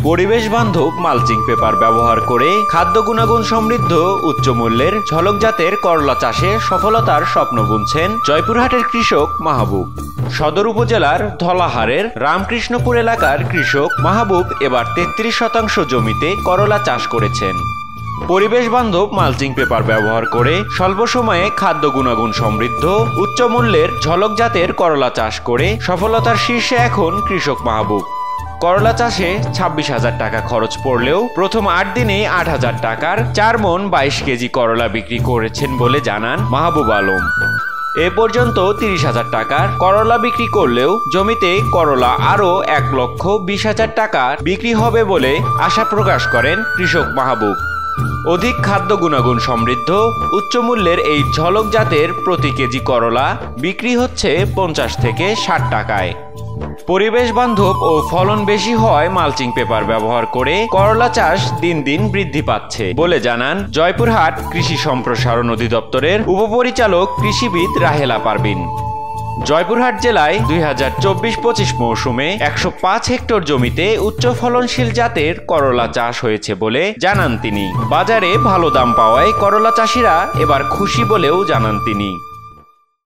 পরিবেশ বান্ধব mulching paper ব্যবহার করে খাদ্য গুণাগুণ সমৃদ্ধ উচ্চ মূল্যের ঝলক জাতের করলা চাষে সফলতার স্বপ্ন বুনছেন জয়পুরহাটের কৃষক মাহবুব। সদর উপজেলার ধলাহারের রামকৃষ্ণপুর এলাকার কৃষক মাহবুব এবার ৩৩% জমিতে করলা চাষ করেছেন। পরিবেশ বান্ধব মালচিং পেপার ব্যবহার করে স্বল্প সময়ে খাদ্য গুণাগুণ সমৃদ্ধ উচ্চ মূল্যের ঝলক জাতের করলা চাষ করে সফলতার শীর্ষে এখন কৃষক মাহবুব। করলা চাষে ২৬,০০০ টাকা খরচ পড়লেও প্রথম ৮ দিনেই ৮,০০০ টাকার ৪ মণ ২২ কেজি করলা বিক্রি করেছেন বলে জানান মাহবুব আলম। এ পর্যন্ত ৩০,০০০ টাকার করলা বিক্রি করলেও জমিতে করলা আরও ১,২০,০০০ টাকা বিক্রি হবে বলে আশা প্রকাশ করেন কৃষক মাহবুব। অধিক খাদ্য গুণাগুণ সমৃদ্ধ উচ্চ মূল্যের এই ঝলক জাতের প্রতি কেজি করলা বিক্রি হচ্ছে ৫০ থেকে ৬০ টাকায়। পরিবেশ বান্ধব ও ফলন বেশি হওয়ায় মালচিং পেপার ব্যবহার করে করলা চাষ দিন দিন বৃদ্ধি পাচ্ছে বলে জানান জয়পুরহাট কৃষি সম্প্রসারণ অধিদপ্তরের উপপরিচালক কৃষিবিদ রাহেলা পারভিন। জয়পুরহাট জেলায় ২০২৪-২৫ মৌসুমে ১০৫ হেক্টর জমিতে উচ্চ ফলনশীল জাতের করলা চাষ হয়েছে বলে জানান তিনি। বাজারে ভালো দাম পাওয়ায় করলা চাষিরা এবার খুশি বলেও জানান তিনি।